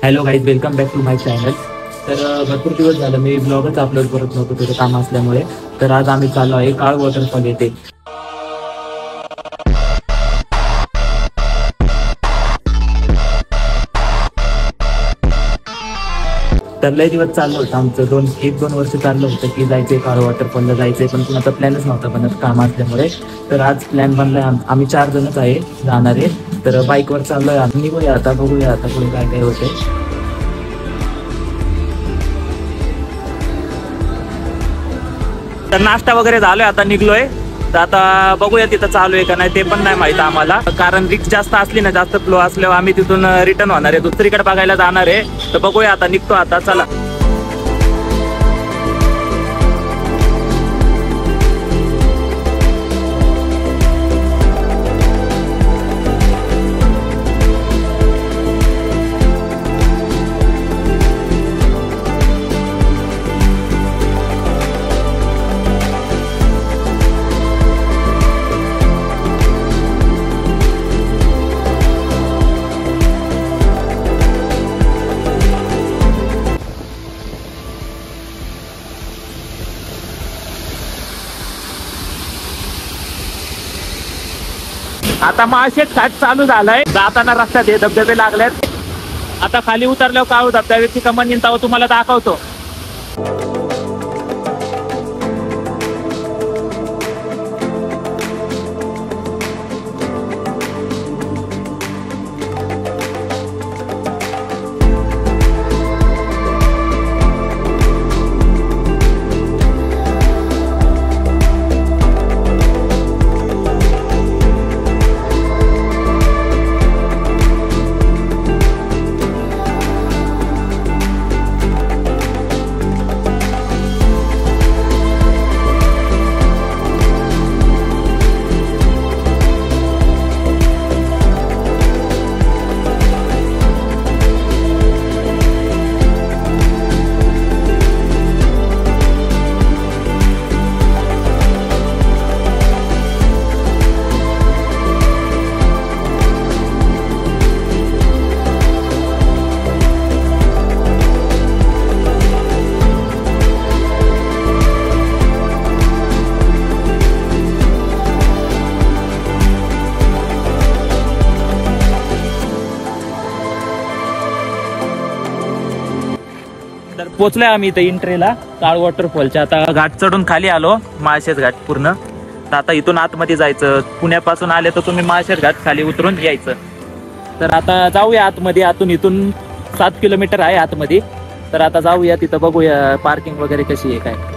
Hello guys, welcome back to my channel. तर भरपूर दिवस झालं मी ब्लॉगच अपलोड करत नव्हतो थोडं काम असल्यामुळे. तर आज आम्ही चाललो आहे काळ वॉटरफॉल येथे. तर लय दिवस चाललं होतं आमचं, एक दोन वर्ष चाललं होतं की जायचंय काळ वॉटरफॉलला जायचंय, पण कुणाचा प्लॅनच नव्हता बनत काम असल्यामुळे. तर आज प्लॅन बनलाय, आम्ही 4 जणच आहे जाणारे. तर बाईकवर चाललोय, निघूया आता, बघूया आता पुढे काय काय होतंय. तर नाश्ता वगैरे झालोय, आता निघलोय. तर आता बघूया तिथं चालू आहे का नाही ते पण नाही माहित आम्हाला, कारण रिक्स जास्त असली ना, जास्त फ्लो असल्यावर आम्ही तिथून रिटर्न होणार आहे, दुसरीकडे बघायला जाणार आहे. तर बघूया आता, निघतो आता, चला. आता माळशेज घाट चालू झालाय, जाताना रस्त्यात हे धबधबे लागलेत. आता खाली उतरल्यावर काळू धबधब्याची कमान निंताव तुम्हाला दाखवतो. तर पोचलोय आम्ही इथं एंट्रीला काळ वॉटरफॉलच्या. आता घाट चढून खाली आलो, माळशेज घाट पूर्ण. तर आता इथून आतमध्ये जायचं. पुण्यापासून आले तर तुम्ही माळशेज घाट खाली उतरून यायचं. तर आता जाऊया आतमध्ये. इथून 7 किलोमीटर आहे आतमध्ये. तर आता जाऊया तिथं, बघूया पार्किंग वगैरे कशी आहे काय.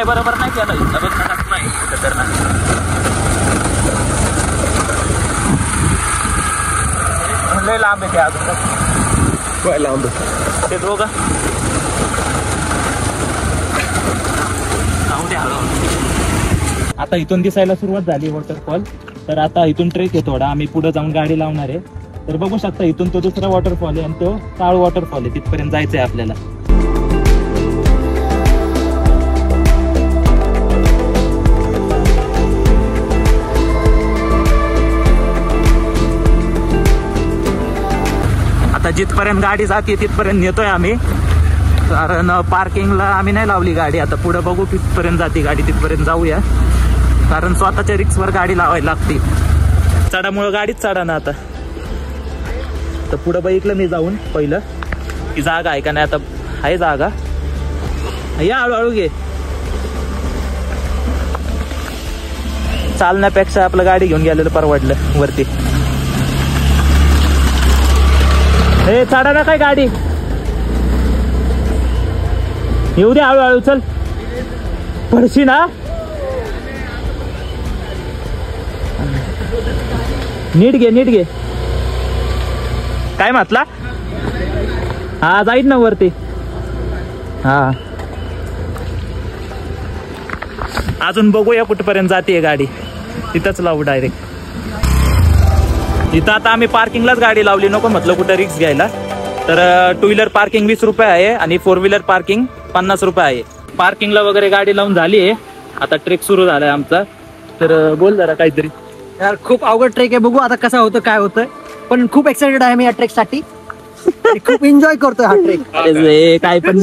बरोबर नाही केलं, नाही खतरनाक. लय लांब आहे ते, अजून काय लांब ते दोघं. आता इथून दिसायला सुरुवात झाली वॉटरफॉल. तर आता इथून ट्रेक आहे थोडा, आम्ही पुढे जाऊन गाडी लावणार आहे. तर बघू शकता, इथून तो दुसरा वॉटरफॉल आहे आणि तो काळ वॉटरफॉल आहे, तिथपर्यंत जायचंय आपल्याला. आता जिथपर्यंत गाडी जाते तिथपर्यंत नेतोय आम्ही. कारण पार्किंगला आम्ही नाही लावली गाडी. आता पुढे बघू कितपर्यंत जाते गाडी, तिथपर्यंत जाऊया. कारण स्वतःच्या रिक्सवर गाडी लावायला लागते. चढामुळं गाडीच चढा ना आता. तर पुढं बघितलं मी जाऊन पहिलं की जागा आहे का नाही. आता आहे जागा, या हळूहळू घे. चालण्यापेक्षा आपलं गाडी घेऊन गेलेलं परवडलं वरती. हे चढा ना काय गाडी, येऊ दे हळूहळू. चल पडशी ना, नीट घे नीट घे. काय म्हटला? हा जाईल ना वरती. हा अजून बघूया कुठपर्यंत जाते गाडी, तिथंच लावू डायरेक्ट. इथं आता आम्ही पार्किंगलाच गाडी लावली, नको म्हटलं कुठं रिक्स घ्यायला. तर टू व्हीलर पार्किंग 20 रुपये आहे आणि 4 व्हीलर पार्किंग 50 रुपये आहे. पार्किंगला वगैरे गाडी लावून झाली आहे. आता ट्रेक सुरू झालाय आमचा. तर बोल जरा काहीतरी. यार खूप अवघड ट्रेक आहे, बघू आता कसं होतं काय होतंय. पण खूप एक्साइटेड आहे मी या ट्रेक साठी. खूप एन्जॉय करतोय हा ट्रेक. काय पण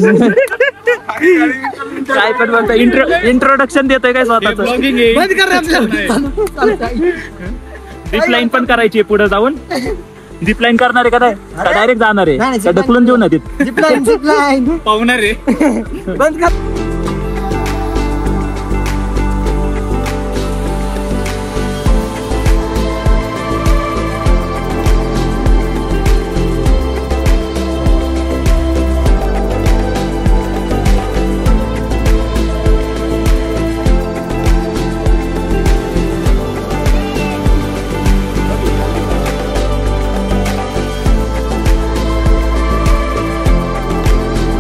काय पण बोलतो. इंट्रोडक्शन देतोय काय स्वतःच. झिपलाईन पण करायची पुढे जाऊन. झिपलाईन करणार आहे का नाही, डायरेक्ट जाणार आहे, ढकलून देऊ ना तिथे. झिपलाईन पाहुणार आहे. बंद कर.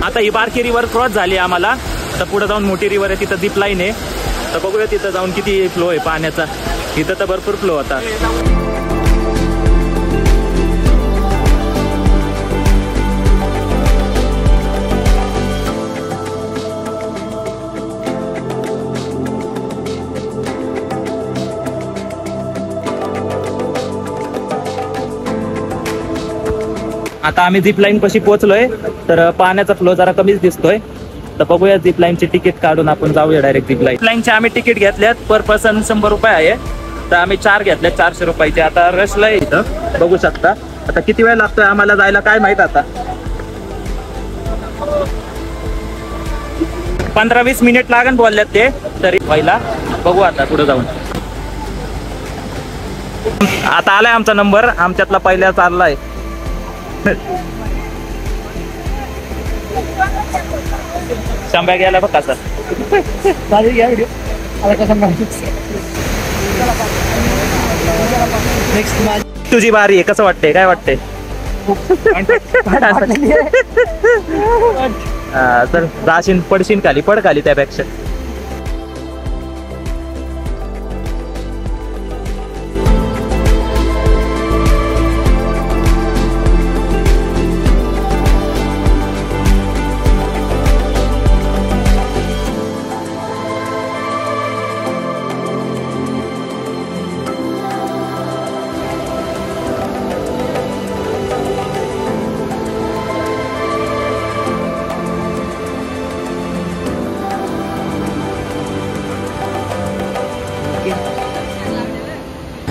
आता ही बारकी रिव्हर क्रॉस झाली आम्हाला. तर पुढे जाऊन मोठी रिव्हर आहे, तिथं झिप लाईन आहे. तर बघूया तिथं जाऊन किती फ्लो आहे पाण्याचा. इथं तर भरपूर फ्लो होता. आता आम्ही झिप लाईन पाशी पोहोचलोय. तर पाण्याचा फ्लो जरा कमीच दिसतोय. तर बघूया झिप लाईनची तिकीट काढून आपण जाऊया डायरेक्ट झिप लाईनचे. आम्ही तिकीट घेतल्यात पर पर्सन 100 रुपये आहे. तर आम्ही 4 घेतल्यात 400 रुपयाचे. आता रशला आहे इथं बघू शकता. आता किती वेळ लागतोय आम्हाला जायला काय माहित. आता 15-20 मिनिट लागन बोलल्यात ते तरी पहिला. बघू आता पुढे जाऊन. आता आलाय आमचा नंबर, आमच्यातला पहिला चाललाय. शंभ्या गेला बघ कसा. तुझी बारी आहे, कसं वाटतंय, काय वाटतंय? तर जाशीन पडशीन खाली, पड खाली त्यापेक्षा.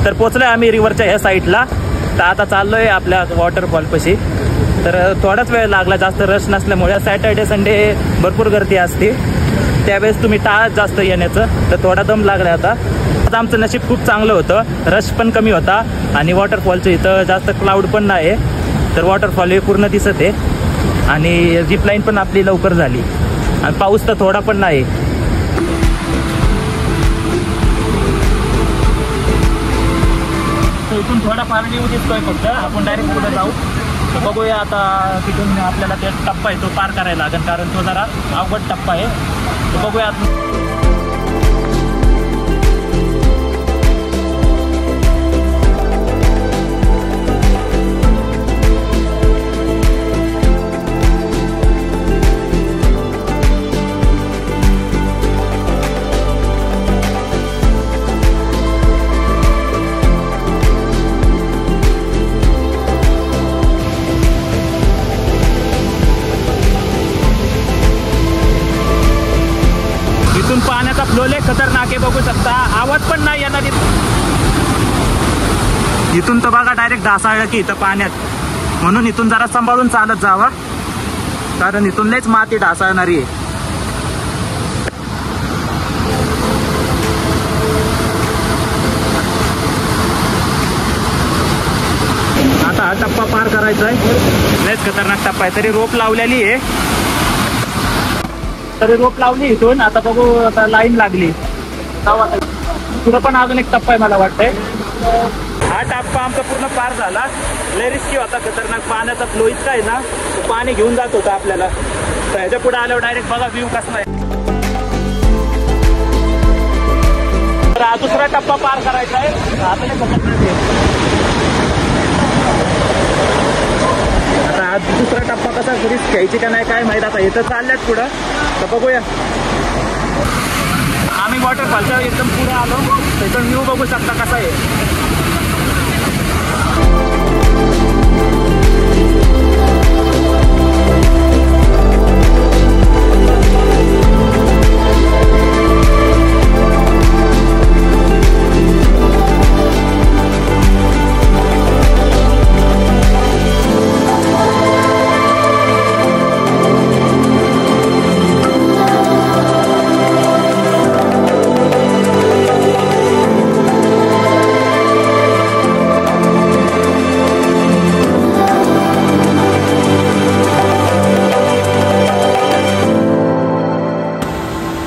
तर पोचलोय आम्ही रिव्हरच्या ह्या साईडला. तर आता चाललोय आपल्या वॉटरफॉल पाशी. तर थोडाच वेळ लागला, जास्त रश नसल्यामुळे. सॅटर्डे संडे भरपूर गर्दी असते, त्यावेळेस तुम्ही टाळत जास्त येण्याचं. तर थोडा दम लागला. आता आमचं नशीब खूप चांगलं होतं, रश पण कमी होता आणि वॉटरफॉलचं इथं जास्त क्लाउड पण नाही. तर वॉटरफॉल हे पूर्ण दिसत आहे आणि झिपलाईन पण आपली लवकर झाली आणि पाऊस तर थोडा पण नाही. इथून थोडा फार व्ह्यू दिसतोय फक्त. आपण डायरेक्ट पुढे जाऊ. बघूया आता तिथून आपल्याला ते टप्पा आहे तो पार करायला लागेल, कारण तो जरा अवघड टप्पा आहे. तर बघूया. पाण्याचा फ्लो लय खतरनाक आहे, बघू शकता. आवाज पण नाही येणार इथून तर बघा, डायरेक्ट ढासाळलं की इथं पाण्यात. म्हणून इथून जरा सांभाळून चालत जावा, कारण इथून लयच माती ढासाळणारी आहे. आता हा टप्पा पार करायचा आहे, लयच खतरनाक टप्पा आहे. तरी रोप लावलेली आहे, तरी रोप लावली इथून. आता बघू, आता लाईन लागली. पुढं पण अजून एक टप्पा आहे मला वाटतंय. हा टप्पा आमचा पूर्ण पार झाला. लय रिस्की होता, खतरनाक. पाण्याचा फ्लो इतका आहे ना, तो पाणी घेऊन जात होता आपल्याला. तर ह्याच्या पुढे आल्यावर डायरेक्ट बघा व्ह्यू कसला आहे. तर हा दुसरा टप्पा पार करायचा आहे. आता नाही खतरनाक आहे. आता हा दुसरा टप्पा कसा रिस्क घ्यायची का नाही काय माहित. आता इथं चालल्यात पुढं, तर बघूया. आम्ही वॉटरफॉलच्या एकदम पुढे आलो, त्याचा व्ह्यू बघू शकता कसा आहे.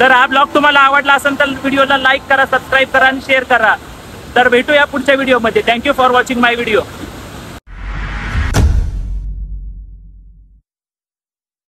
तर हा ब्लॉग तुम्हाला आवडला असेल तर व्हिडिओला लाईक करा, सबस्क्राईब करा आणि शेअर करा. तर भेटूया पुढच्या व्हिडिओमध्ये. Thank you for watching my video.